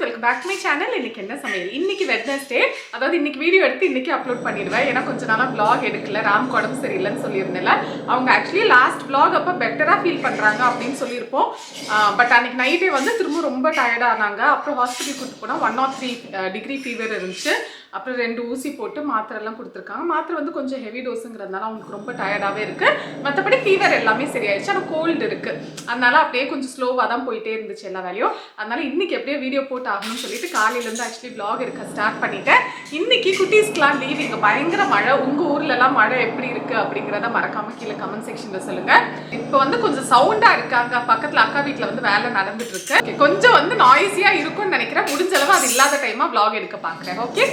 Welcome back to my channel. இன்னைக்கு என்ன சமையல்? இன்னைக்கு வெட்னஸ்டே, அதாவது இன்னைக்கு வீடியோ எடுத்து இன்னைக்கு அப்லோட் பண்ணிடுவேன். ஏன்னா கொஞ்ச நாளா vlog எடுக்கல, ராம் உடம்பு சரியில்லைன்னு சொல்லியிருந்தேன்ல. அவங்க ஆக்சுவலி லாஸ்ட் vlog அப்போ பெட்டரா ஃபீல் பண்றாங்க அப்படின்னு சொல்லியிருப்போம். பட் அன்னைக்கு நைட்டே வந்து திரும்ப ரொம்ப டயர்டா ஆனாங்க. அப்புறம் ஹாஸ்பிட்டல் கூட்டு போனா 103 டிகிரி ஃபீவர் இருந்துச்சு. அப்புறம் 2 ஊசி போட்டு மாத்திரை எல்லாம் கொடுத்துருக்காங்க. மாத்திரை வந்து கொஞ்சம் ஹெவி டோஸுங்கிறதுனால அவங்களுக்கு ரொம்ப டயர்டாகவே இருக்கு. மற்றபடி ஃபீவர் எல்லாமே சரியாயிடுச்சு. ஆனால் கோல்டு இருக்கு, அதனால அப்படியே கொஞ்சம் ஸ்லோவாக தான் போயிட்டே இருந்துச்சு எல்லா வேலையும். அதனால இன்னைக்கு எப்படியே வீடியோ போட்டு ஆகணும்னு சொல்லிட்டு காலையிலேருந்து ஆக்சுவலி vlog எடுக்க ஸ்டார்ட் பண்ணிட்டேன். இன்னைக்கு குட்டீஸ்க்குலாம் லீவ். இங்கே பயங்கர மழை. உங்கள் ஊர்லலாம் மழை எப்படி இருக்கு அப்படிங்கிறத மறக்காம கீழே கமெண்ட் செக்ஷனில் சொல்லுங்க. இப்போ வந்து கொஞ்சம் சவுண்டா இருக்காங்க. பக்கத்தில் அக்கா வீட்டில் வந்து வேலை நடந்துட்டு இருக்கு. கொஞ்சம் வந்து நாய்ஸியா இருக்கும்னு நினைக்கிறேன். முடிஞ்ச அளவு அது இல்லாத டைமா vlog எடுக்க பார்க்குறேன். ஓகே,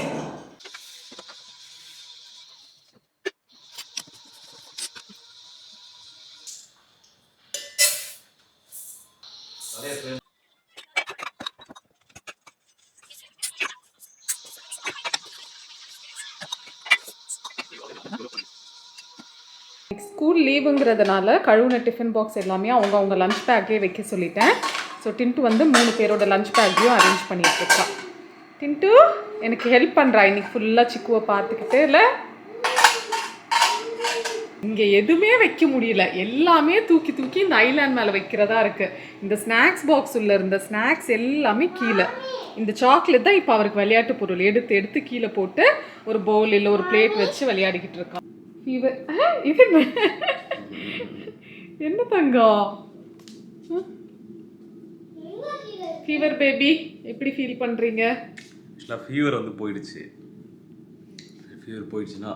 ஸ்கூல் லீவுங்கிறதுனால கழுவுன டிஃபன் பாக்ஸ் எல்லாமே அவங்க லஞ்ச் பேக்கே வைக்க சொல்லிட்டேன். ஸோ டின்ட்டு வந்து 3 பேரோட லஞ்ச் பேக்கையும் அரேஞ்ச் பண்ணிட்டு இருக்கான். டின்ட்டு எனக்கு ஹெல்ப் பண்ணுறா இன்னைக்கு ஃபுல்லாக சிக்குவை பார்த்துக்கிட்டு. இல்லை இங்கே எதுவுமே வைக்க முடியல, எல்லாமே தூக்கி தூக்கி இந்த ஐலாண்ட் மேலே வைக்கிறதா இருக்குது. இந்த ஸ்நாக்ஸ் பாக்ஸ் உள்ள இருந்த ஸ்நாக்ஸ் எல்லாமே கீழே. இந்த சாக்லேட் தான் இப்போ அவருக்கு விளையாட்டு பொருள். எடுத்து எடுத்து கீழே போட்டு ஒரு பவுல் இல்லை ஒரு பிளேட் வச்சு விளையாடிக்கிட்டு இருக்கான். ஃபீவர் இது என்ன தங்கம்? ஃபீவர் பேபி எப்படி ஃபீல் பண்ணுறீங்க? ஃபீவர் வந்து போயிடுச்சு. ஃபீவர் போயிடுச்சுன்னா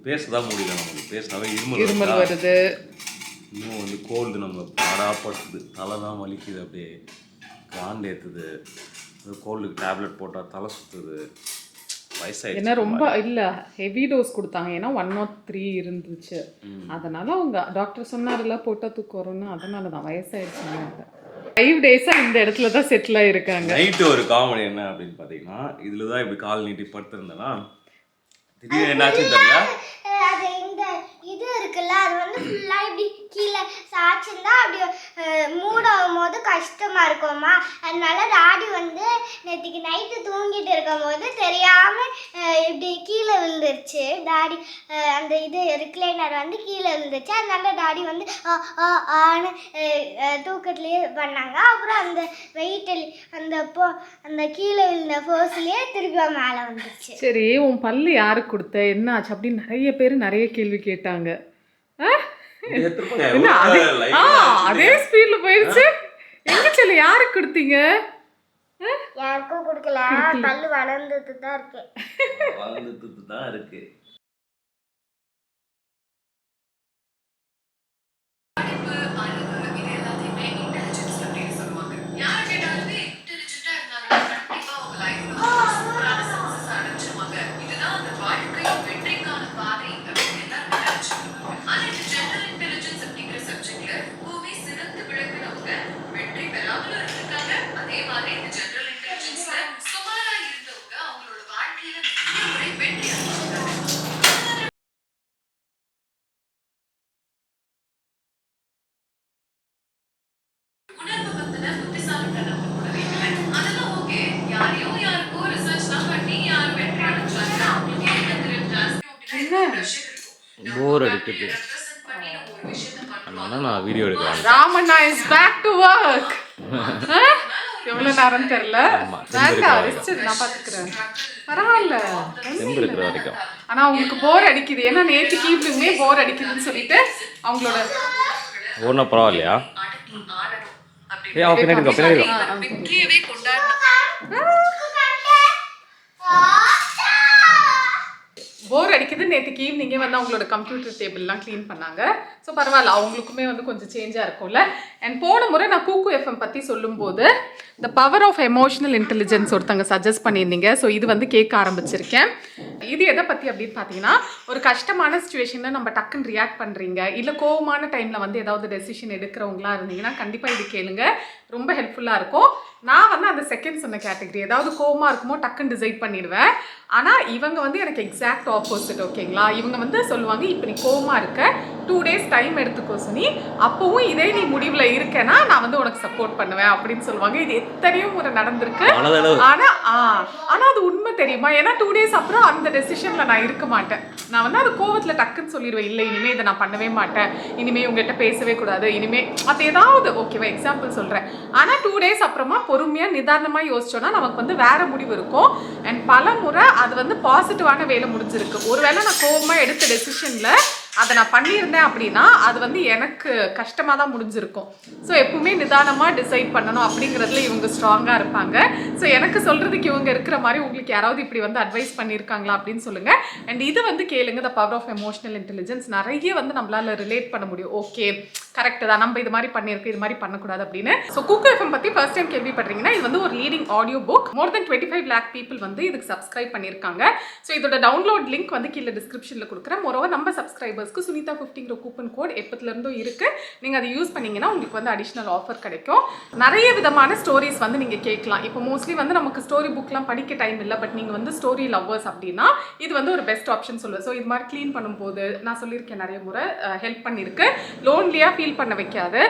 பேசதான் முடியல. நமக்கு பேசினாவே இருமல் வருது. இன்னும் வந்து கோல்டு நம்ம பாடாப்படுத்துது. தலை தான் வலிக்குது, அப்படியே காண்டு ஏற்றுது. கோல்டுக்கு டேப்லெட் போட்டால் தலை சுற்றுது. வயசாயிடுச்சு. ஏன்னா ரொம்ப இல்லை ஹெவி டோஸ் கொடுத்தாங்க. ஏன்னா 103 இருந்துச்சு. அதனால அவங்க டாக்டர் சொன்னார்ல போட்டால் தூக்கம் வரும்னு. அதனால தான் வயசாயிடுச்சுங்க. 5 டேஸாக இந்த இடத்துல தான் செட்டில் ஆகிருக்காங்க. நைட்டு ஒரு காமெடி என்ன அப்படின்னு பார்த்தீங்கன்னா, இதில் தான் இப்படி கால் நீட்டி படுத்துருந்தேன்னா திடீர்னு என்னாச்சுன்னு தெரியல. அது இந்த இது இருக்குல்ல, அது வந்து ஃபுல்லா இப்படி கீழே சாய்ச்சிருந்தா அப்படி மூடாகும் போது கஷ்டமா இருக்குமா. அதனால டாடி வந்து நேற்றுக்கு நைட்டு தூங்கிட்டு இருக்கும் போது தெரியாம இப்படி கீழே விழுந்துருச்சு. டாடி அந்த இது ரிக்ளைனர் வந்து கீழே விழுந்துச்சு. அதனால டாடி வந்து ஆன்னு தூக்கத்துலேயே பண்ணாங்க. அப்புறம் அந்த வெயிட்டில் அந்த கீழே விழுந்த ஃபோர்ஸ்லேயே திருப்பி மேலே வந்துருச்சு. சரி, உன் பல்லு யாருக்கு கொடுத்த, என்ன ஆச்சு அப்படின்னு நிறைய பேர் நிறைய கேள்வி கேட்டாங்க. அதே ஸ்பீட்ல போயிடுச்சு. எங்க சொல்ல யாருக்கு கொடுத்தீங்க? யாருக்கும் கொடுக்கல. பல்லு வளர்ந்துட்டு தான் இருக்கு. போர் அடிக்குது, அதனால நான் வீடியோ எடுக்கிறேன். Ramanna is back to work. எவ்வளவு நேரம் தெரியல. நான் பாத்துக்கிறேன், பரவாயில்ல. ஆனா அவங்களுக்கு போர் அடிக்குது. ஏன்னா நேற்றுக்கு ஈவினிங்குமே போர் அடிக்குதுன்னு சொல்லிட்டு அவங்களோட ஒன்றும் பரவாயில்லையா? போர் அடிக்குது. நேற்றுக்கு ஈவினிங்கே வந்து அவங்களோட கம்ப்யூட்டர் டேபிள்லாம் க்ளீன் பண்ணாங்க. ஸோ பரவாயில்ல, அவங்களுக்குமே வந்து கொஞ்சம் சேஞ்சாக இருக்கும்ல. அண்ட் போன முறை நான் கூக்கு எஃப்எம் பற்றி சொல்லும்போது the power of emotional intelligence ஒருத்தங்க சஜஸ்ட் பண்ணியிருந்தீங்க. ஸோ இது வந்து கேட்க ஆரம்பிச்சிருக்கேன். இது எதை பற்றி அப்படின்னு பார்த்தீங்கன்னா, ஒரு கஷ்டமான சுச்சுவேஷனில் நம்ம டக்குன்னு ரியாக்ட் பண்ணுறீங்க, இல்லை கோவமான டைமில் வந்து ஏதாவது டெசிஷன் எடுக்கிறவங்களா இருந்தீங்கன்னா கண்டிப்பாக இது கேளுங்க, ரொம்ப ஹெல்ப்ஃபுல்லாக இருக்கும். நான் வந்து அந்த செகண்ட் சொன்ன கேட்டகரி, ஏதாவது கோவமாக இருக்குமோ டக்குன்னு டிசைட் பண்ணிடுவேன். ஆனால் இவங்க வந்து எனக்கு எக்ஸாக்ட் ஆப்போசிட். ஓகேங்களா? இவங்க வந்து சொல்லுவாங்க, இப்போ நீ கோவமாக இருக்க, 2 days டைம் எடுத்துக்கோ சுனி, அப்பவும் இதே நீ முடிவில் இருக்கேன்னா நான் வந்து உனக்கு சப்போர்ட் பண்ணுவேன் அப்படின்னு சொல்லுவாங்க. இது எத்தனையோ முறை நடந்திருக்கு. ஆனால் அது உண்மை தெரியுமா? ஏன்னா 2 days அப்புறம் அந்த டெசிஷனில் நான் இருக்க மாட்டேன். நான் வந்து அது கோவத்தில் டக்குன்னு சொல்லிடுவேன், இல்லை இனிமேல் இதை நான் பண்ணவே மாட்டேன், இனிமேல் உங்கள்கிட்ட பேசவே கூடாது, இனிமேல் அது ஏதாவது ஓகேவா எக்ஸாம்பிள் சொல்கிறேன். ஆனால் 2 days அப்புறமா பொறுமையாக நிதானமாக யோசிச்சோன்னா நமக்கு வந்து வேற முடிவு இருக்கும். அண்ட் பல முறை அது வந்து பாசிட்டிவான வேலை முடிஞ்சிருக்கு. ஒருவேளை நான் கோவமாக எடுத்த டெசிஷனில் அதை நான் பண்ணியிருந்தேன் அப்படின்னா அது வந்து எனக்கு கஷ்டமாக தான் முடிஞ்சிருக்கும். ஸோ எப்பவுமே நிதானமாக டிசைட் பண்ணணும் அப்படிங்கிறதுல இவங்க ஸ்ட்ராங்காக இருப்பாங்க. ஸோ எனக்கு சொல்கிறதுக்கு இவங்க இருக்கிற மாதிரி உங்களுக்கு யாராவது இப்படி வந்து அட்வைஸ் பண்ணியிருக்காங்களா அப்படின்னு சொல்லுங்கள். அண்ட் இது வந்து கேளுங்க, the power of emotional intelligence. நிறைய வந்து நம்மளால் ரிலேட் பண்ண முடியும். ஓகே கரெக்டு தான், நம்ம இது மாதிரி பண்ணியிருக்கோம், இது மாதிரி பண்ணக்கூடாது அப்படின்னு. ஸோ குக்கு எஃப்எம் பற்றி ஃபர்ஸ்ட் டைம் கேள்விப்படுறீங்கன்னா இது வந்து ஒரு லீடிங் ஆடியோ புக். மோர் தென் 25 lakh people வந்து இதுக்கு சப்ஸ்கிரைப் பண்ணியிருக்காங்க. ஸோ இதோட டவுன்லோட் லிங்க் வந்து கீழே டிஸ்கிரிப்ஷனில் கொடுக்குறேன். மோரோவர் நம்ம சப்ஸ்கிரைபர்ஸ்க்கு சுனிதா 15 கூப்பன் கோட் எப்பத்துலேருந்தும் இருக்குது. நீங்கள் அதை யூஸ் பண்ணிங்கன்னா உங்களுக்கு வந்து அடிஷ்னல் ஆஃபர் கிடைக்கும். நிறைய விதமான ஸ்டோரிஸ் வந்து நீங்கள் கேட்கலாம். இப்போ மோஸ்ட்லி வந்து நமக்கு ஸ்டோரி புக்லாம் படிக்க டைம் இல்லை, பட் நீங்கள் வந்து ஸ்டோரி லவ்வர்ஸ் அப்படின்னா இது வந்து ஒரு பெஸ்ட் ஆப்ஷன் சொல்லுவேன். ஸோ இது மாதிரி க்ளீன் பண்ணும்போது நான் சொல்லியிருக்கேன் நிறைய முறை ஹெல்ப் பண்ணியிருக்கு. லோன்லியாக ஃபீல் பண்ண வைக்காது.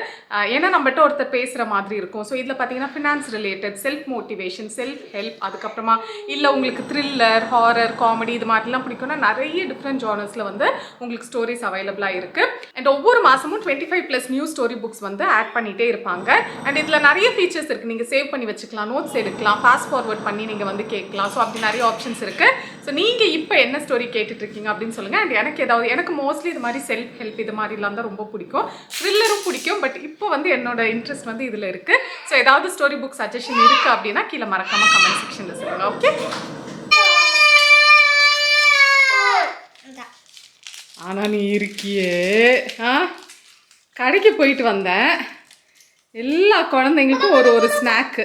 ஏன்னா நம்மகிட்ட ஒருத்தர் பேசுகிற மாதிரி இருக்கும். ஸோ இதில் பார்த்தீங்கன்னா finance related, self motivation, self help, அதுக்கப்புறமா இல்லை உங்களுக்கு த்ரில்லர், ஹாரர், காமெடி இது மாதிரிலாம் பிடிக்கும்னா நிறைய டிஃப்ரெண்ட் ஜானர்ஸில் வந்து உங்களுக்கு ஸ்டோரிஸ் அவைலபிளாக இருக்குது. அண்ட் ஒவ்வொரு மாதமும் 25+ நியூ ஸ்டோரி புக்ஸ் வந்து ஆட் பண்ணிகிட்டே இருப்பாங்க. அண்ட் இதில் நிறைய ஃபீச்சர்ஸ் இருக்குது. நீங்கள் சேவ் பண்ணி வச்சுக்கலாம், நோட்ஸ் எடுக்கலாம், ஃபாஸ்ட் ஃபார்வர்ட் பண்ணி நீங்கள் வந்து கேட்கலாம். ஸோ அப்படி நிறைய ஆப்ஷன்ஸ் இருக்குது. ஸோ நீங்கள் இப்போ என்ன ஸ்டோரி கேட்டுட்ருக்கீங்க அப்படின்னு சொல்லுங்கள். அண்ட் எனக்கு மோஸ்ட்லி இது மாதிரி செல்ஃப் ஹெல்ப் இது மாதிரிலாம் தான் ரொம்ப பிடிக்கும். த்ரில்லரும் பிடிக்கும், பட் இப்போ வந்து என்னோட இன்ட்ரெஸ்ட் வந்து இதில் இருக்குது. ஸோ ஏதாவது ஸ்டோரி புக் சஜஷன் இருக்குது அப்படின்னா கீழே மறக்காமல் கமெண்ட் செக்ஷனில் சொல்லுங்கள். ஓகே, ஆனால் நீ இருக்கியே. கடைக்கு போயிட்டு வந்தேன், எல்லா குழந்தைங்களுக்கும் ஒரு ஸ்நாக்கு.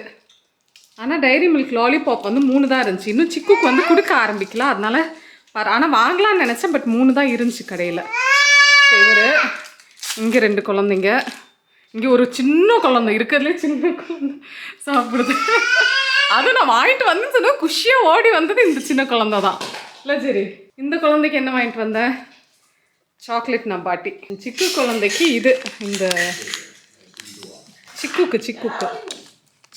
ஆனால் டைரி மில்க் லாலிபாப் வந்து 3 தான் இருந்துச்சு. இன்னும் சிக்குக்கு வந்து கொடுக்க ஆரம்பிக்கலாம், அதனால ஆனால் வாங்கலாம்னு நினச்சேன், பட் 3 தான் இருந்துச்சு கடையில். இவர் இங்கே 2 குழந்தைங்க, இங்கே ஒரு சின்ன குழந்தை, இருக்கிறதுலே சின்ன குழந்தை சாப்பிடுது. அது நான் வாங்கிட்டு வந்தேன்னு சொன்னா குஷியாக ஓடி வந்தது இந்த சின்ன குழந்தை தான். இல்லை சரி, இந்த குழந்தைக்கு என்ன வாங்கிட்டு வந்தேன்? Chocolate Nabati. சிக்கு குழந்தைக்கு இது, இந்த சிக்குக்கு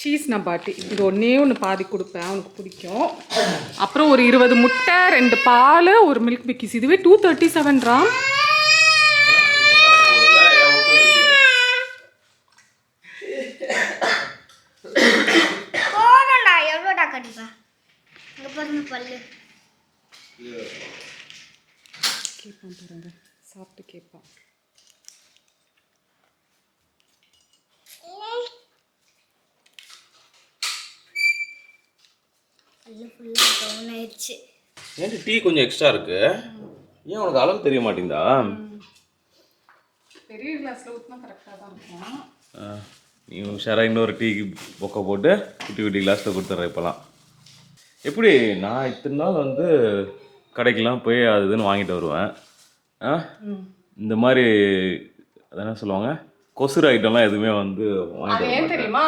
சீஸ் நபாட்டி. இது ஒன்று பாதி கொடுப்பேன், அவனுக்கு பிடிக்கும். அப்புறம் ஒரு 20 முட்டை, 2 பால், ஒரு மில்க் பிக்கிஸ். இதுவே 237 கண்டிப்பா. இங்க பாருங்க பல்லு. கேட்பான் பாருங்க, சாப்பிட்டு கேட்பான். பல்லு ஃபுல்லா டவுன் ஆயிடுச்சு. ஏன்டி டீ கொஞ்சம் எக்ஸ்ட்ரா இருக்கு? ஏன் உனக்கு அளவு தெரிய மாட்டேங்குதா? பெரிய கிளாஸ்ல ஊற்றினா கரெக்டாக தான் இருக்கும். நீ உஷாராக இன்னொரு டீக்கு பொக்கை போட்டு குட்டி குட்டி கிளாஸில் கொடுத்துட்றேன். இப்போலாம் எப்படி நான் இத்தனை நாள் வந்து கடைக்கெலாம் போய் அது இதுன்னு வாங்கிட்டு வருவேன். இந்த மாதிரி அதான் சொல்லுவாங்க, கொசுறு ஐட்டம்லாம் எதுவுமே வந்து அது ஏன் தெரியுமா?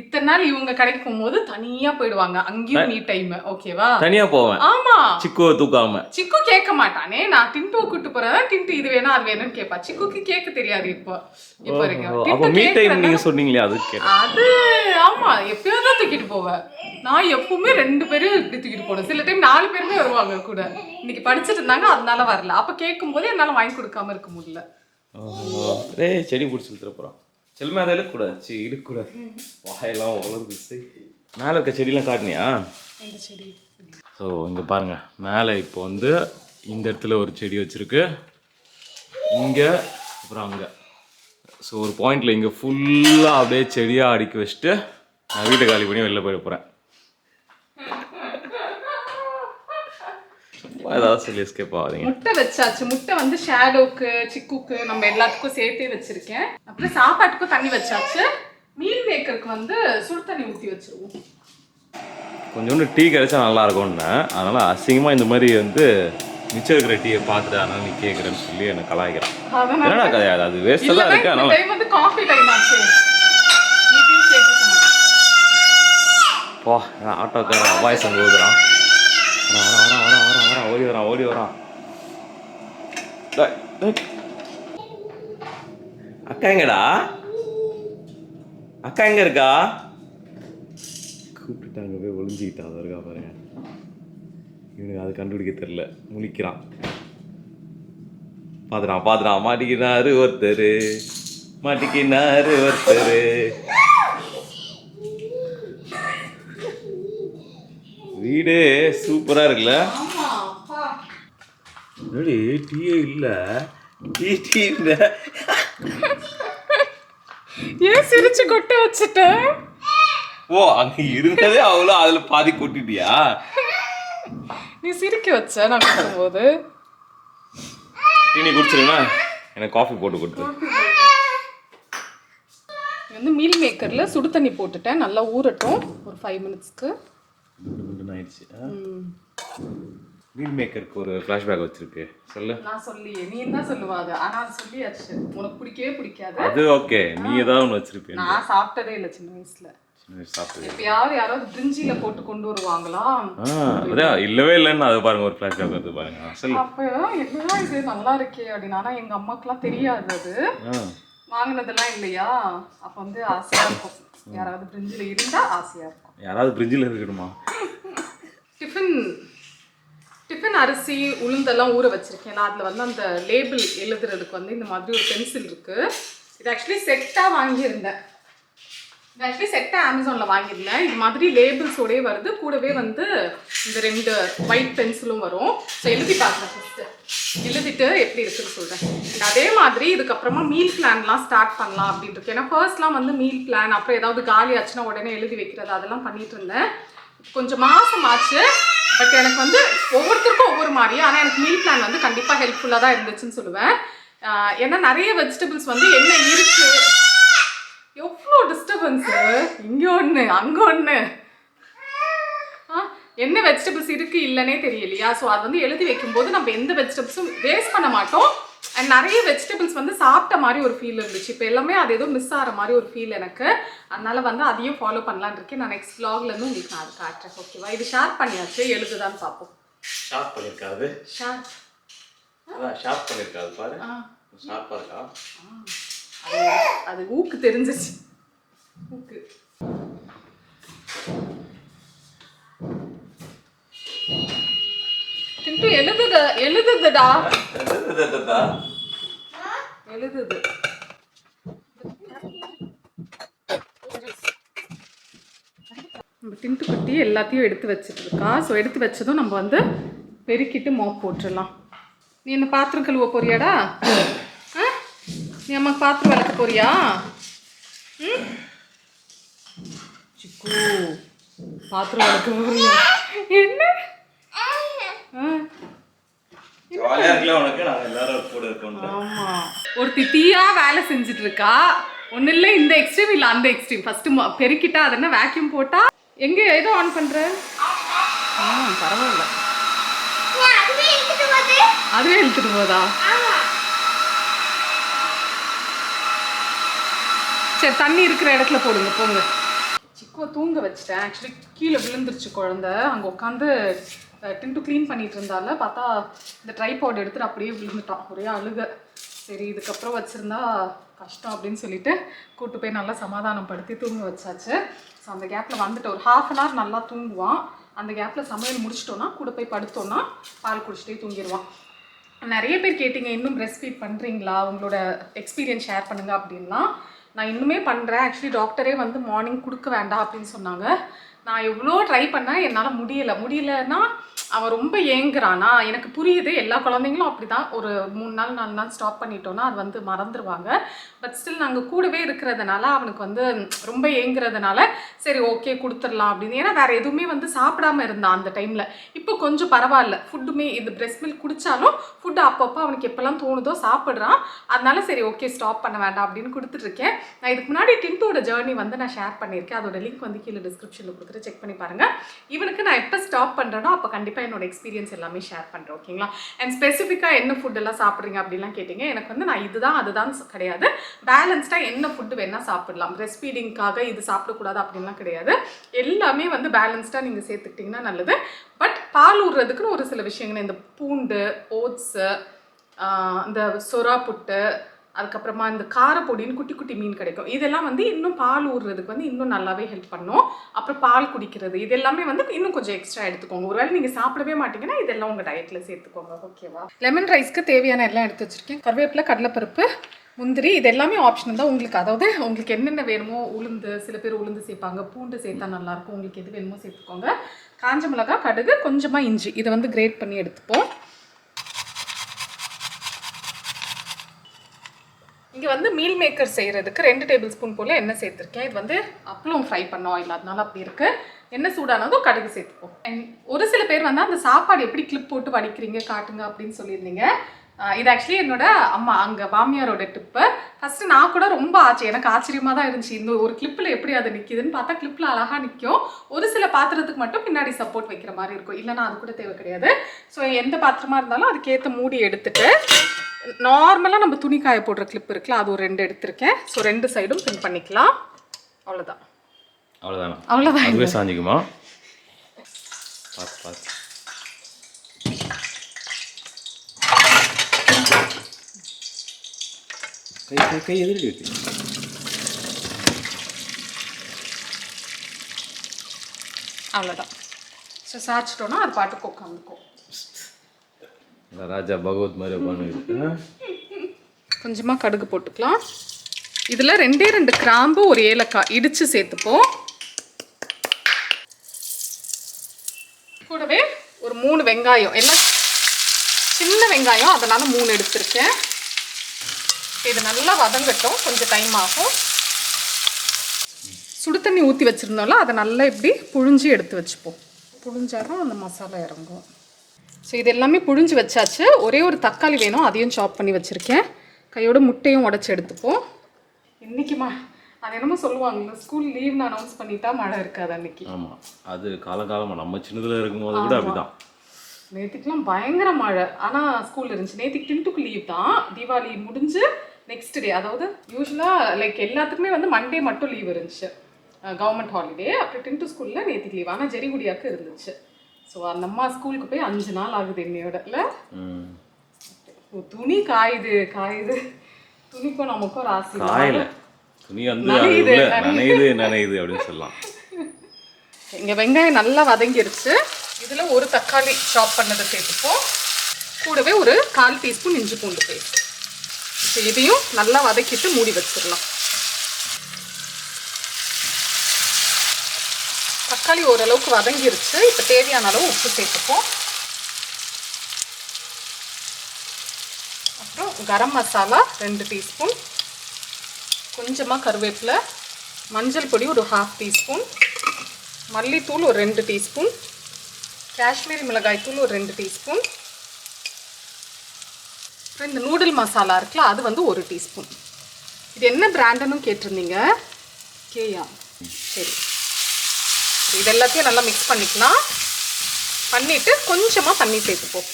இத்தனை நாள் இவங்க கடைக்கு போகும்போது தனியா போயிடுவாங்க, அங்கேயும் நீ டைம் ஓகேவா, தனியா போவேன். ஆமா, சிக்குவை தூக்காம. சிக்கு கேட்க மாட்டானே, நான் டின்டோ கூட்டு போறேன், டின்ட்டு இது வேணும் அது வேணும்னு கேட்பா. சிக்குக்கு கேட்க தெரியாது. இப்போ நீங்க சொன்னீங்களே அது அது ஆமா, எப்பயாவது தான் தூக்கிட்டு போவேன். நான் எப்பவுமே 2 பேரும் இப்படி தூக்கிட்டு போனேன். சில டைம் 4 பேருமே வருவாங்க கூட. இன்னைக்கு படிச்சுட்டு இருந்தாங்க, அதனால வரல. அப்ப கேட்கும் போது என்னால வாங்கி கொடுக்காம இருக்க முடியல. செடி பிடிச்சி வித்துறப்போம். செல்மே அதை இழுக்கூடாது, இழுக்கூடாது, வாயெல்லாம் வளர்ந்து. மேலே இருக்க செடியெலாம் காட்டினியா? ஸோ இங்கே பாருங்கள், மேலே இப்போ வந்து இந்த இடத்துல ஒரு செடி வச்சுருக்கு, இங்கே அப்புறம் அங்கே. ஸோ ஒரு பாயிண்டில் இங்கே ஃபுல்லாக அப்படியே செடியாக அடுக்கி வச்சுட்டு நான் வீட்டை காலி பண்ணி வெளில போயிட போகிறேன். ஏதாவது சொல்லி எஸ்கேப் ஆகாதீங்க. முட்டை வச்சாச்சு. முட்டை வந்து ஷேடோக்கு, சிக்குக்கு, நம்ம எல்லாத்துக்கும் சேர்த்தே வச்சிருக்கேன். அப்புறம் சாப்பாட்டுக்கும் தண்ணி வச்சாச்சு. மீல் மேக்கருக்கு வந்து சுடு தண்ணி ஊற்றி வச்சிருவோம். கொஞ்சோண்டு டீ கிடைச்சா நல்லா இருக்கும்னு, அதனால அசிங்கமாக இந்த மாதிரி வந்து மிச்சம் இருக்கிற டீயை பார்த்துட்டு அதனால நீ கேட்குறேன்னு சொல்லி எனக்கு கலாய்க்கிறேன். என்னடா கிடையாது, அது வேஸ்ட்டாக தான் இருக்கு. அதனால டைம் வந்து காஃபி டைம் ஆச்சு. நீ டீ கேட்க மாட்டேன். போ, ஆட்டோக்காரன் வாய்ஸ் அங்கே ஓதுறான். ஓடி வரான். அக்கா எங்கடா? அக்கா எங்க இருக்கா? கூப்பிட்டுட்டாங்க, போய் ஒளிஞ்சிக்கிட்டா. அது இருக்கா பாருங்க. இவனுக்கு அது கண்டுபிடிக்க தெரியல, முழிக்கிறான். பாத்துறான் மாட்டிக்கினாரு ஒருத்தரு. வீடு சூப்பரா இருக்குல்ல? டீயே இல்ல. டீ இல்ல. ஏன் சிரிச்சு கொட்ட வச்சுட்ட? ஓ, அங்க இருந்ததே அவ்வளோ, அதுல பாதி கொட்டிட்டியா? நீ சிரிக்க வச்ச நான் கொடுக்கும்போது. டீ நீ குடிச்சிருங்க, எனக்கு காஃபி போட்டு கொடுத்து. வந்து மீல் மேக்கரில் சுடு தண்ணி போட்டுட்டேன், நல்லா ஊறட்டும் ஒரு 5 மினிட்ஸ்க்கு. ஆயிடுச்சு. மீல் மேக்கருக்கு ஒரு ஃப்ளாஷ்பேக் வச்சிருக்கு, சொல்லு. நான் சொல்லியே, நீ என்ன சொல்லுவாங்க, ஆனால் அது சொல்லியாச்சு. உனக்கு பிடிக்கவே பிடிக்காது. அது ஓகே, நீ ஏதாவது ஒன்று வச்சிருப்பேன். நான் சாப்பிட்டதே இல்லை சின்ன வயசுல. இப்போ யாராவது பிரிஞ்சில போட்டு கொண்டு வருவாங்களா? அதான் இல்லவே இல்லைன்னு அது பாருங்க, ஒரு ஃப்ளாஷ்பேக் வந்து பாருங்க. சொல்லு. அப்போ என்னடா இது நல்லா இருக்கே அப்படின்னு. ஆனால் எங்கள் அம்மாக்கெல்லாம் தெரியாது, அது வாங்கினதெல்லாம் இல்லையா. அப்போ வந்து ஆசையாக இருக்கும், யாராவது பிரிஞ்சில் இருந்தால் ஆசையாக இருக்கும். யாராவது பிரிஞ்சில் இருக்கணுமா? டிஃபன் அரிசி உளுந்தெல்லாம் ஊற வச்சிருக்கேன். அதில் வந்து அந்த லேபிள் எழுதுறதுக்கு வந்து இந்த மாதிரி ஒரு பென்சில் இருக்குது. இது ஆக்சுவலி செட்டாக வாங்கியிருந்தேன். இது ஆக்சுவலி செட்டாக அமேசானில் வாங்கியிருந்தேன். இது மாதிரி லேபிள்ஸோடய வருது, கூடவே வந்து இந்த 2 ஒயிட் பென்சிலும் வரும். ஸோ எழுதி பார்க்குறேன் ஃபஸ்ட்டு, எழுதிட்டு எப்படி இருக்குன்னு சொல்கிறேன். அதே மாதிரி இதுக்கப்புறமா மீல் பிளான்லாம் ஸ்டார்ட் பண்ணலாம் அப்படின்ட்டு இருக்கு. ஏன்னா ஃபர்ஸ்ட்லாம் வந்து மீல் பிளான், அப்புறம் ஏதாவது காலி ஆச்சுன்னா உடனே எழுதி வைக்கிறது, அதெல்லாம் பண்ணிட்டு இருந்தேன். கொஞ்சம் மாதம் ஆச்சு. பட் எனக்கு வந்து ஒவ்வொருத்தருக்கும் ஒவ்வொரு மாதிரியும், ஆனால் எனக்கு மீல் பிளான் வந்து கண்டிப்பாக ஹெல்ப்ஃபுல்லாக தான் இருந்துச்சுன்னு சொல்லுவேன். ஏன்னா நிறைய வெஜிடபிள்ஸ் வந்து என்ன இருக்கு, எவ்வளோ டிஸ்டர்பன்ஸு, இங்கே ஒன்று அங்கே ஒன்று, என்ன வெஜிடபிள்ஸ் இருக்குது இல்லைன்னே தெரியலையா. ஸோ அது வந்து எழுதி வைக்கும்போது நம்ம எந்த வெஜிடபிள்ஸும் வேஸ்ட் பண்ண மாட்டோம். அண்ட் நிறைய வெஜிடபிள்ஸ் வந்து சாப்பிட்ட மாதிரி ஒரு ஃபீல் இருந்துச்சு. இப்போ எல்லாமே அது ஏதோ மிஸ் ஆகிற மாதிரி ஒரு ஃபீல் எனக்கு. அதனால வந்து அதையும் ஃபாலோ பண்ணலான்னு இருக்கேன். நான் நெக்ஸ்ட் vlogலேருந்து உங்களுக்கு நான் அது காட்டுறேன், ஓகேவா? இது ஷேர் பண்ணியாச்சு, எழுதுதான்னு பார்ப்போம். ஷார்ப் பண்ணியிருக்காது, ஷார்ப் பண்ணியிருக்காது பாரு. ஷார்ப்பாக இருக்கா? அது ஊக்கு தெரிஞ்சிச்சு, ஊக்கு. எழுதுதா எழுதுதுடா எழுதுது. நம்ம டின்ட்டு குட்டி எல்லாத்தையும் எடுத்து வச்சுட்டு இருக்கா. ஸோ எடுத்து வச்சதும் நம்ம வந்து பெருக்கிட்டு மாப் போட்டுடலாம். நீ என்ன பாத்திரம் கழுவ போறியாடா? நீ அம்மாக்கு பாத்திரம் விளக்க போறியா? சிக்கு பாத்திரம் விளக்க போறியா? என்ன ஒருத்தி தீயா வேலை செஞ்சுட்டு இருக்கா. ஒன்னும் இல்லை, இந்த எக்ஸ்ட்ரீம் இல்லை அந்த எக்ஸ்ட்ரீம். ஃபர்ஸ்ட் பெருக்கிட்டா அது என்ன வேக்யூம் போட்டா எங்க ஏதோ ஆன் பண்ற. பரவாயில்ல, அதுவே இழுத்துட்டு போதா? சரி, தண்ணி இருக்கிற இடத்துல போடுங்க, போங்க. சிக்குவை தூங்க வச்சுட்டேன். ஆக்சுவலி கீழே விழுந்துருச்சு குழந்தை. அங்கே உட்காந்து டின்ட்டு க்ளீன் பண்ணிட்டு இருந்தால பார்த்தா இந்த ட்ரைபாட் எடுத்துட்டு அப்படியே விழுந்துட்டான், ஒரே அழுக. சரி, இதுக்கப்புறம் வச்சுருந்தா கஷ்டம் அப்படின்னு சொல்லிட்டு கூட்டு போய் நல்லா சமாதானப்படுத்தி தூங்க வச்சாச்சு. ஸோ அந்த கேப்பில் வந்துட்டு ஒரு 1/2 hour நல்லா தூங்குவான். அந்த கேப்பில் சமையல் முடிச்சிட்டோன்னா கூட போய் படுத்தோன்னா பால் குடிச்சிட்டே தூங்கிடுவான். நிறைய பேர் கேட்டிங்க, இன்னும் பிரெஸ்ட் ஃபீட் பண்ணுறீங்களா, உங்களோட எக்ஸ்பீரியன்ஸ் ஷேர் பண்ணுங்கள் அப்படின்லாம். நான் இன்னுமே பண்ணுறேன். ஆக்சுவலி டாக்டரே வந்து மார்னிங் கொடுக்க வேண்டாம் அப்படின்னு சொன்னாங்க. நான் எவ்வளோ ட்ரை பண்ணேன், என்னால் முடியலைன்னா அவன் ரொம்ப ஏங்குறானா. எனக்கு புரியுது, எல்லா குழந்தைங்களும் அப்படி தான். ஒரு 3 நாள் 4 நாள் ஸ்டாப் பண்ணிட்டோன்னா அது வந்து மறந்துடுவாங்க. பட் ஸ்டில் நாங்கள் கூடவே இருக்கிறதுனால அவனுக்கு வந்து ரொம்ப ஏங்குறதுனால சரி ஓகே கொடுத்துடலாம் அப்படின்னு. ஏன்னா வேறு எதுவுமே வந்து சாப்பிடாமல் இருந்தான் அந்த டைமில். இப்போ கொஞ்சம் பரவாயில்ல, ஃபுட்டுமே இது பிரெஸ்ட் மில்க் குடித்தாலும் ஃபுட்டு அப்பப்போ அவனுக்கு எப்போல்லாம் தோணுதோ சாப்பிட்றான். அதனால சரி ஓகே ஸ்டாப் பண்ண வேண்டாம் அப்படின்னு கொடுத்துட்ருக்கேன். நான் இதுக்கு முன்னாடி டின்ட்டோட ஜேர்னி வந்து நான் ஷேர் பண்ணியிருக்கேன். அதோட லிங்க் வந்து கீழே டிஸ்கிரிப்ஷனில் கொடுத்துட்டு செக் பண்ணி பாருங்கள். இவனுக்கு நான் எப்போ ஸ்டாப் பண்ணுறேனோ அப்போ கண்டிப்பாக என்னோட எக்ஸ்பீரியன்ஸ் எல்லாமே ஷேர் பண்ணுறேன், ஓகேங்களா? அண்ட் ஸ்பெசிஃபிக்காக என்ன ஃபுட்டெல்லாம் சாப்பிட்றீங்க அப்படின்லாம் கேட்டிங்க. எனக்கு வந்து நான் இதுதான் அதுதான் கிடையாது. பேலன்ஸ்டாக என்ன ஃபுட்டு வேணால் சாப்பிடலாம். பிரெஸ்ட் ஃபீடிங்காக இது சாப்பிடக்கூடாது அப்படின்லாம் கிடையாது. எல்லாமே வந்து பேலன்ஸ்டாக நீங்கள் சேர்த்துக்கிட்டிங்கன்னா நல்லது. பட் பால் ஊறுறதுக்குன்னு ஒரு சில விஷயங்கள், இந்த பூண்டு, ஓட்ஸு, இந்த சொரா புட்டு, அதுக்கப்புறமா இந்த காரப்பொடின்னு குட்டி குட்டி மீன் கிடைக்கும். இதெல்லாம் வந்து இன்னும் பால் ஊறுறதுக்கு வந்து இன்னும் நல்லாவே ஹெல்ப் பண்ணும். அப்புறம் பால் குடிக்கிறது இது எல்லாமே வந்து இன்னும் கொஞ்சம் எக்ஸ்ட்ரா எடுத்துக்கோங்க. ஒருவேளை நீங்கள் சாப்பிடவே மாட்டீங்கன்னா இதெல்லாம் உங்கள் டயட்டில் சேர்த்துக்கோங்க. ஓகேவா? லெமன் ரைஸ்க்கு தேவையான எல்லாம் எடுத்து வச்சுருக்கேன். கருவேப்பிலை, கடலைப்பருப்பு, முந்திரி இது எல்லாமே ஆப்ஷனல் தான் உங்களுக்கு. அதாவது உங்களுக்கு என்னென்ன வேணுமோ, உளுந்து, சில பேர் உளுந்து சேர்ப்பாங்க, பூண்டு சேர்த்தா நல்லாயிருக்கும். உங்களுக்கு எது வேணுமோ சேர்த்துக்கோங்க. காஞ்ச மிளகா, கடுகு, கொஞ்சமாக இஞ்சி இதை வந்து கிரேட் பண்ணி எடுத்துப்போம். இங்கே வந்து மீல் மேக்கர் செய்கிறதுக்கு 2 டேபிள் ஸ்பூன் போல் எண்ணெய் சேர்த்துருக்கேன். இது வந்து அப்பளம் ஃப்ரை பண்ண ஆயில், அதனால அப்படி இருக்குது. எண்ணெய் சூடானதும் கடுகு சேர்த்துப்போம். ஒரு சில பேர் வந்து அந்த சாப்பாடு எப்படி கிளிப் போட்டு வடிக்கிறீங்க காட்டுங்க அப்படின்னு சொல்லியிருந்தீங்க. இது ஆக்சுவலி என்னோட அம்மா அங்கே மாமியாரோட டிப்பு. ஃபஸ்ட்டு நான் கூட ரொம்ப எனக்கு ஆச்சரியமாக தான் இருந்துச்சு. இந்த ஒரு கிளிப்பில் எப்படி அது நிற்கிதுன்னு பார்த்தா கிளிப்பில் அழகாக நிற்கும். ஒரு சில பாத்திரத்துக்கு மட்டும் பின்னாடி சப்போர்ட் வைக்கிற மாதிரி இருக்கும். இல்லைனா அது கூட தேவை கிடையாது. ஸோ எந்த பாத்திரமாக இருந்தாலும் அதுக்கேற்ற மூடி எடுத்துட்டு நார்மலாக நம்ம துணி காய போடுற கிளிப் இருக்குல்ல, அது ஒரு 2 எடுத்திருக்கேன். ஸோ 2 சைடும் பின் பண்ணிக்கலாம். அவ்வளோதான். அவ்வளோதான். அதுவே சாஞ்சிக்குமா? பார்த்து கை எதிரி இருக்கு. அவ்வளோதான். ஸோ சாய்ச்சிட்டோன்னா அது பாட்டுக்கு உட்காந்துக்கும். ராஜா பகவத் மாதிரி உட்காந்து கொஞ்சமாக கடுகு போட்டுக்கலாம். இதில் 2 கிராம்பு, ஒரு ஏலக்காய் இடித்து சேர்த்துப்போம். கூடவே ஒரு 3 வெங்காயம், எல்லாம் சின்ன வெங்காயம், அதனால் 3 எடுத்திருக்கேன். இது நல்லா வதங்கட்டும், கொஞ்சம் டைம் ஆகும். சுடு தண்ணி ஊற்றி வச்சுருந்தோம்ல, அதை நல்லா இப்படி புழிஞ்சு எடுத்து வச்சுப்போம். புழிஞ்சாதான் அந்த மசாலா இறங்கும். ஸோ இது எல்லாமே புழிஞ்சு வச்சாச்சு. ஒரே ஒரு தக்காளி வேணும், அதையும் சாப் பண்ணி வச்சுருக்கேன். கையோட முட்டையும் உடச்சி எடுத்துப்போம். இன்றைக்கிமா அது என்னமோ சொல்லுவாங்க, ஸ்கூல் லீவ்னு அனௌன்ஸ் பண்ணிட்டா மழை இருக்காது அன்னைக்கு. ஆமாம், அது காலகாலமாக நம்ம சின்னதில் இருக்கும்போது கூட அப்படிதான். நேற்றுக்குலாம் பயங்கர மழை, ஆனால் ஸ்கூல் இருந்துச்சு. நேற்றுக்கு டின்ட்டுக்கு லீவ் தான். தீபாவளி முடிஞ்சு நெக்ஸ்ட் டே, அதாவது யூஸ்வலாக லைக் எல்லாத்துக்குமே வந்து மண்டே மட்டும் லீவ் இருந்துச்சு, கவர்மெண்ட் ஹாலிடே. அப்புறம் டின்ட்டு ஸ்கூலில் நேற்றுக்கு லீவ், ஆனால் ஜெரிகுடியாவுக்கு இருந்துச்சு. ஸோ அந்த அம்மா ஸ்கூலுக்கு போய் 5 நாள் ஆகுது என்னையோட. இல்லை துணி காயுது துணிக்கும் நமக்கும் ராசி காயல, துணி வந்து நனையுது அப்படின்னு சொல்லலாம். இங்கே வெங்காயம் நல்லா வதங்கிருச்சு. இதில் ஒரு தக்காளி சாப் பண்ணதை சேர்த்துப்போம். கூடவே ஒரு 1/4 டீஸ்பூன் இஞ்சி பூண்டு பேஸ்ட். இப்போ இதையும் நல்லா வதக்கிட்டு மூடி வச்சிடலாம். தக்காளி ஓரளவுக்கு வதங்கிருச்சு. இப்போ தேவையான அளவு உப்பு சேர்த்துப்போம். அப்புறம் கரம் மசாலா 2 டீஸ்பூன், கொஞ்சமாக கருவேப்பிலை, மஞ்சள் பொடி ஒரு 1/2 டீஸ்பூன், மல்லித்தூள் ஒரு 2 டீஸ்பூன், காஷ்மீரி மிளகாய் தூள் ஒரு 2 டீஸ்பூன், அப்புறம் இந்த நூடுல் மசாலா இருக்குல்ல, அது வந்து 1 டீஸ்பூன். இது என்ன பிராண்டுன்னு கேட்டிருந்தீங்க, கேயா. சரி, இது எல்லாத்தையும் நல்லா மிக்ஸ் பண்ணிக்கலாம். பண்ணிவிட்டு கொஞ்சமாக தண்ணி சேர்த்துப்போம்.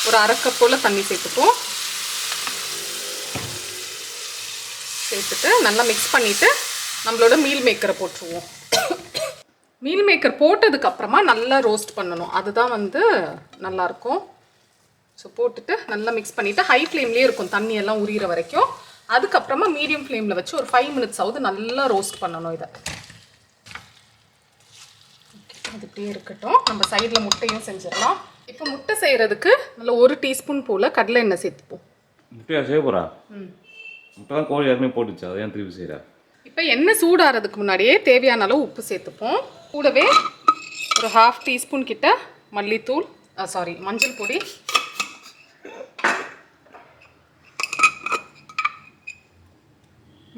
ஒரு 1/2 கப் போல் தண்ணி சேர்த்துப்போம். சேர்த்துட்டு நல்லா மிக்ஸ் பண்ணிவிட்டு நம்மளோட மீல் மேக்கரை போட்டுருவோம். மீல் மேக்கர் போட்டதுக்கப்புறமா நல்லா ரோஸ்ட் பண்ணணும், அதுதான் வந்து நல்லாயிருக்கும். ஸோ போட்டுட்டு நல்லா மிக்ஸ் பண்ணிவிட்டு ஹை ஃப்ளேம்லேயே இருக்கும் தண்ணி எல்லாம் உரிகிற வரைக்கும். அதுக்கப்புறமா மீடியம் ஃப்ளேமில் வச்சு ஒரு 5 மினிட்ஸ் ஆகுது நல்லா ரோஸ்ட் பண்ணணும் இதை. அது இப்படியே இருக்கட்டும். நம்ம சைடில் முட்டையும் செஞ்சிடலாம். இப்போ முட்டை செய்கிறதுக்கு நல்லா 1 டீஸ்பூன் போல் கடலை எண்ணெய் சேர்த்துப்போம். முட்டையா செய்ய போகிறா? முட்டை கோழி யாருமே போட்டுச்சு, அதை ஏன் திருப்பி செய்கிறா? இப்போ எண்ணெய் சூடாகிறதுக்கு முன்னாடியே தேவையான அளவு உப்பு சேர்த்துப்போம். கூடவே ஒரு 1/2 டீஸ்பூன் கிட்ட மல்லித்தூள், மஞ்சள் பொடி,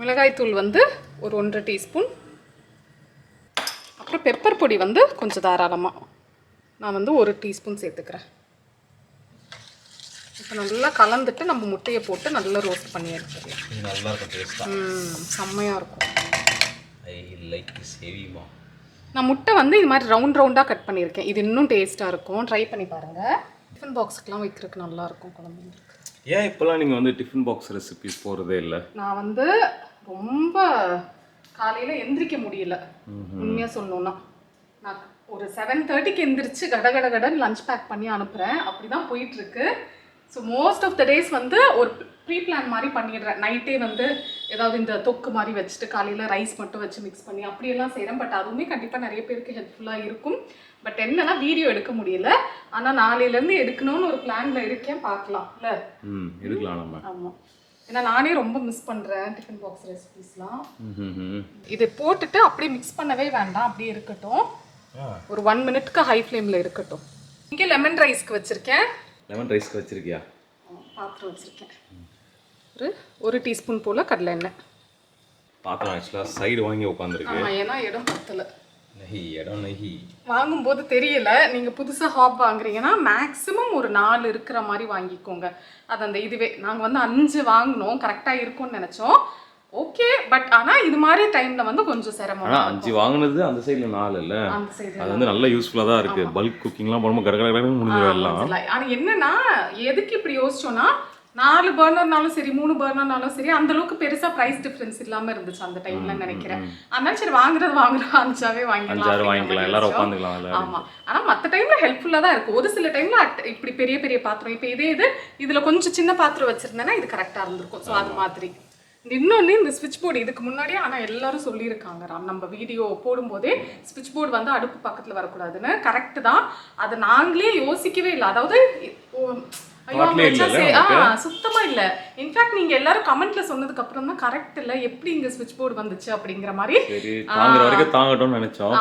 மிளகாய்த்தூள் வந்து ஒரு 1/2 டீஸ்பூன், அப்புறம் பெப்பர் பொடி வந்து கொஞ்சம் தாராளமாக நான் வந்து 1 டீஸ்பூன் சேர்த்துக்கிறேன். இப்போ நல்லா கலந்துட்டு நம்ம முட்டையை போட்டு நல்லா ரோஸ்ட் பண்ணி எடுத்துக்கலாம். நல்லா இருக்கும் டேஸ்ட்டாக. செம்மையாக இருக்கும். ஐ லைக் திஸ் ஹெவிமா. நான் முட்டை வந்து இது மாதிரி ரவுண்டாக கட் பண்ணியிருக்கேன். இது இன்னும் டேஸ்ட்டாக இருக்கும், ட்ரை பண்ணி பாருங்கள். டிஃபன் பாக்ஸுக்கெலாம் வைக்கிறதுக்கு நல்லாயிருக்கும் குழந்தைங்களுக்கு. ஏன் இப்போலாம் நீங்கள் வந்து டிஃபன் பாக்ஸ் ரெசிபிஸ் போகிறதே இல்லை? நான் வந்து ரொம்ப காலையில் எந்திரிக்க முடியல, உண்மையாக சொல்லணுன்னா. நான் ஒரு 7:30க்கு எந்திரிச்சு கடன்னு லஞ்ச் பேக் பண்ணி அனுப்புகிறேன். அப்படி தான் போயிட்டுருக்கு. So most of the days வந்து ஒரு ப்ரீ பிளான் மாதிரி பண்ணிடுறேன். நைட்டே வந்து ஏதாவது இந்த தொக்கு மாதிரி வச்சுட்டு காலையில் ரைஸ் மட்டும் வச்சு மிக்ஸ் பண்ணி அப்படியெல்லாம் செய்கிறேன். பட் அதுவுமே கண்டிப்பாக நிறைய பேருக்கு ஹெல்ப்ஃபுல்லாக இருக்கும். பட் என்னன்னா வீடியோ எடுக்க முடியல. ஆனால் நாளையிலேருந்து எடுக்கணும்னு ஒரு பிளானில் இருக்கேன். பார்க்கலாம் இல்லை எடுக்கலாம் நம்ம. ஆமாம், ஏன்னா நானே ரொம்ப மிஸ் பண்ணுறேன் டிஃபன் பாக்ஸ் ரெசிபீஸ்லாம். இதை போட்டுட்டு அப்படியே மிக்ஸ் பண்ணவே வேண்டாம், அப்படியே இருக்கட்டும். ஒரு 1 மினிட்க்கு ஹை ஃப்ளேமில் இருக்கட்டும். இங்கே லெமன் ரைஸ்க்கு வச்சுருக்கேன். லெமன் ரைஸ்க்கு வச்சிருக்கியா? பாத்திரம் வச்சுருக்கேன். ஒரு டீஸ்பூன் போல் கடலை எண்ணெய். பாத்திரம் ஆக்சுவலாக சைடு வாங்கி உட்காந்துருக்கு. ஆமாம், ஏன்னா இடம் பத்தலை. இடம் வாங்கும்போது தெரியல. நீங்கள் புதுசாக ஹாப் வாங்குறீங்கன்னா மேக்ஸிமம் ஒரு 4 இருக்கிற மாதிரி வாங்கிக்கோங்க. அது அந்த இதுவே நாங்கள் வந்து 5 வாங்கினோம், கரெக்டாக இருக்கும்னு நினச்சோம். ஓகே, பட் ஆனால் இது மாதிரி டைமில் வந்து கொஞ்சம் சிரமம். ஆனால் 5 வாங்கினது அந்த சைடில் 4 இல்லை, அது வந்து நல்ல யூஸ்ஃபுல்லாக தான் இருக்குது. பல்க் குக்கிங்லாம் பண்ணும்போது கடற்கரை முடிஞ்சிடலாம். ஆனால் என்னன்னா எதுக்கு இப்படி யோசிச்சோன்னா 4 பர்னர்னாலும் சரி 3 பர்னர்னாலும் சரி அந்த அளவுக்கு பெருசா பிரைஸ் டிஃபரன்ஸ் இல்லாம இருந்துச்சு அந்த டைம்ல நினைக்கிறேன். அதனால சரி வாங்குறோம் 5 வாங்கிக்கலாம் எல்லாரும் உட்காந்துக்கலாம். ஆமா, ஆனா மத்த டைம்ல ஹெல்ப்ஃபுல்லா தான் இருக்கும். ஒரு சில டைம்ல இப்படி பெரிய பெரிய பாத்திரம், இப்போ இதுல கொஞ்சம் சின்ன பாத்திரம் வச்சிருந்தேன்னா இது கரெக்டா இருந்திருக்கும். ஸோ அது மாதிரி இன்னொன்று இந்த ஸ்விட்ச் போர்டு இதுக்கு முன்னாடியே ஆனால் எல்லாரும் சொல்லியிருக்காங்க நம்ம வீடியோ போடும்போதே ஸ்விட்ச் போர்டு வந்து அடுப்பு பக்கத்தில் வரக்கூடாதுன்னு. கரெக்டு தான், அதை நாங்களே யோசிக்கவே இல்லை. அதாவது சுத்தமா இல்ல. இன்ஃபேக்ட் நீங்க எல்லாரும் கமெண்ட்ல சொன்னதுக்கு அப்புறம் தான் கரெக்ட் இல்ல, எப்படி இங்க ஸ்விட்ச் போர்டு வந்துச்சு அப்படிங்கிற மாதிரி. தாங்குற வரைக்கும் தாங்கட்டும்னு நினைச்சோம்.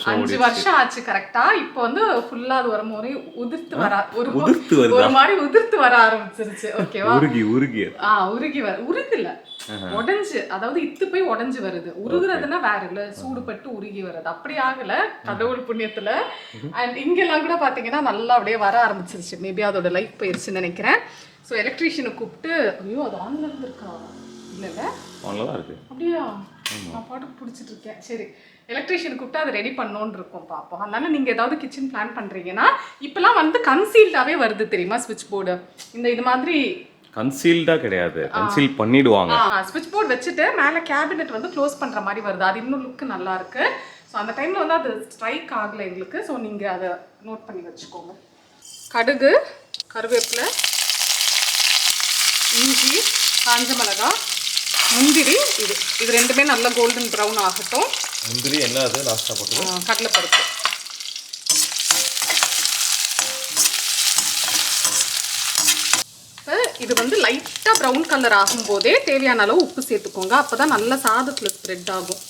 5 வருஷம் ஆச்சு கரெக்டா. இப்போ வந்து ஃபுல்லா அது ஒரு முறை உதிர்த்து ஒரு மாதிரி உதிர்த்து வர ஆரம்பிச்சிருச்சு. ஓகேவா? உருகி உருகுல உடைஞ்சு, அதாவது இத்து போய் உடைஞ்சு வருது. உருகுறதுன்னா வேற இல்ல, சூடுபட்டு உருகி வருது. அப்படி ஆகல கடவுள் புண்ணியத்துல. அண்ட் இங்கெல்லாம் கூட பாத்தீங்கன்னா நல்லா அப்படியே வர ஆரம்பிச்சிருச்சு. மேபி அதோட லைஃப் போயிருச்சுன்னு நினைக்கிறேன். ஸோ எலக்ட்ரீஷியனை கூப்பிட்டு, ஐயோ அது ஆன்ல இருந்திருக்கா? இல்லைல்ல, ஆன்ல இருக்கு. அப்படியா? நான் பாட்டுக்கு பிடிச்சிட்டு இருக்கேன். சரி, எலக்ட்ரீஷியனை கூப்பிட்டு அதை ரெடி பண்ணோன்னு இருக்கோம் பார்ப்போம். அதனால நீங்கள் ஏதாவது கிச்சன் பிளான் பண்ணுறீங்கன்னா இப்போலாம் வந்து கன்சீல்டாகவே வருது தெரியுமா ஸ்விட்ச் போர்டு. இது மாதிரி கன்சீல்டா கிடையாது, கன்சீல் பண்ணிடுவாங்க. ஸ்விட்ச் போர்டு வச்சுட்டு மேலே கேபினெட் வந்து க்ளோஸ் பண்ணுற மாதிரி வருது. அது இன்னும் லுக்கு நல்லா இருக்கு. ஸோ அந்த டைமில் வந்து அது ஸ்ட்ரைக் ஆகலை எங்களுக்கு. ஸோ நீங்கள் அதை நோட் பண்ணி வச்சுக்கோங்க. கடுகு, கருவேப்பிலை, இஞ்சி, காஞ்ச மிளகா, முந்திரி, இது ரெண்டுமே நல்லா கோல்டன் ப்ரௌன் ஆகட்டும். முந்திரி என்ன அது லாஸ்ட்டாக போட்டு கடலைப்பருப்பு. இது வந்து லைட்டாக ப்ரௌன் கலர் ஆகும்போதே தேவையான அளவு உப்பு சேர்த்துக்கோங்க. அப்போ தான் நல்லா சாதத்தில் ஸ்ப்ரெட் ஆகும்.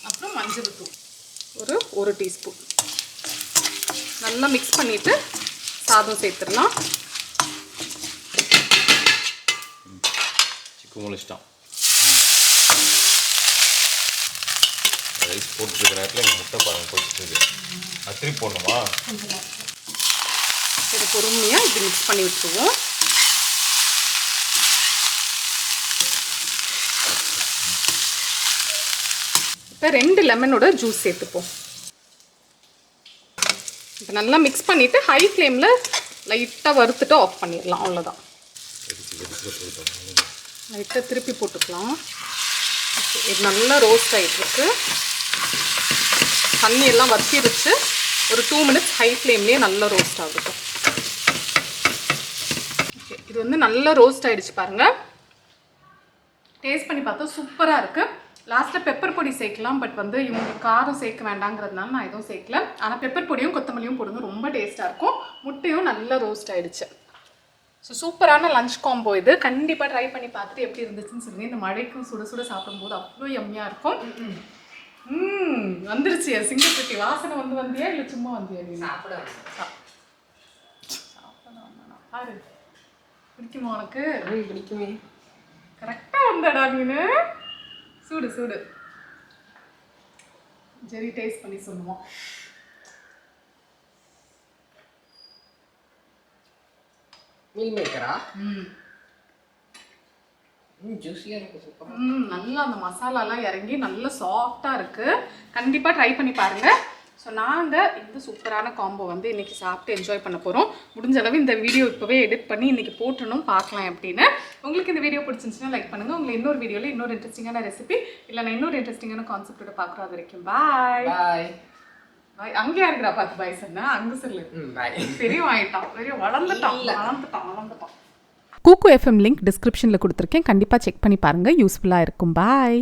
அப்புறம் மஞ்சள் தூள் ஒரு டீஸ்பூன் நல்லா மிக்ஸ் பண்ணிவிட்டு சாதம் சேர்த்துடலாம். சிக்கன் முடிச்சிட்டோம். ரைஸ் போட்டுருக்க நேரத்தில் எங்கள் முட்டை பாருங்க போட்டுருக்கு. அத்திரி போடணுமா? சரி, பொறுமையாக இது மிக்ஸ் பண்ணி விட்டுருவோம். இப்போ 2 லெமனோட ஜூஸ் சேர்த்துப்போம். இப்போ நல்லா மிக்ஸ் பண்ணிவிட்டு ஹை ஃப்ளேமில் லைட்டாக வறுத்துட்டு ஆஃப் பண்ணிடலாம். அவ்வளோதான். லைட்டாக திருப்பி போட்டுக்கலாம். இது நல்லா ரோஸ்ட் ஆகிட்டுருக்கு. தண்ணி எல்லாம் வத்திருச்சு. ஒரு 2 மினிட்ஸ் ஹை ஃப்ளேம்லேயே நல்லா ரோஸ்ட் ஆகட்டும். இது வந்து நல்லா ரோஸ்ட் ஆகிடுச்சு பாருங்கள். டேஸ்ட் பண்ணி பார்த்தா சூப்பராக இருக்குது. லாஸ்ட்டில் பெப்பர் பொடி சேர்க்கலாம். பட் வந்து இவங்க காரம் சேர்க்க வேண்டாங்கிறதுனால நான் எதுவும் சேர்க்கல. ஆனால் பெப்பர் பொடியும் கொத்தமல்லியும் போடுங்க, ரொம்ப டேஸ்ட்டாக இருக்கும். முட்டையும் நல்லா ரோஸ்ட் ஆகிடுச்சு. ஸோ சூப்பரான லஞ்ச் காம்போ இது. கண்டிப்பாக ட்ரை பண்ணி பார்த்துட்டு எப்படி இருந்துச்சுன்னு சொல்லுங்கள். இந்த மழைக்கும் சுட சுட சாப்பிடும்போது அவ்வளோ எம்மியாக இருக்கும். வந்துருச்சு சிங்கப்பட்டி வாசனை. வந்தியா இல்லை சும்மா வந்தியா? நீ சாப்பிட பாரு, பிடிக்குமா உனக்கு? பிடிக்குமே. கரெக்டாக வந்தடா நீனு. சூடு சரி, டேஸ்ட் பண்ணி சொல்லுவோம். மீல் மேக்கரா? ஜூஸியாக இருக்குது, சூப்பராக. நல்லா அந்த மசாலாலாம் இறங்கி நல்லா சாஃப்டாக இருக்குது. கண்டிப்பாக ட்ரை பண்ணி பாருங்கள். ஸோ நாங்கள் இந்த சூப்பரான காம்போ வந்து இன்றைக்கி சாப்பிட்டு என்ஜாய் பண்ண போகிறோம். முடிஞ்ச அளவு இந்த வீடியோ இப்போவே எடிட் பண்ணி இன்றைக்கி போட்டணும், பார்க்கலாம் எப்படின்னு. உங்களுக்கு இந்த வீடியோ பிடிச்சிருந்துச்சுன்னா லைக் பண்ணுங்கள். உங்களை இன்னொரு வீடியோவில் இன்னொரு இன்ட்ரெஸ்டிங்கான ரெசிபி இல்லை நான் இன்னொரு இன்ட்ரெஸ்டிங்கான கான்செப்டோட பார்க்குறோம். அது வரைக்கும் பாய். அங்கேயா இருக்கிறா பார்த்து பாய் சொன்னா அங்க சொல்லு. பாய். பெரிய ஆயிட்டான், பெரிய வளர்ந்துட்டான். கூக்கு எஃப்எம் லிங்க் டிஸ்கிரிப்ஷனில் கொடுத்துருக்கேன், கண்டிப்பாக செக் பண்ணி பாருங்கள், யூஸ்ஃபுல்லாக இருக்கும். பாய்.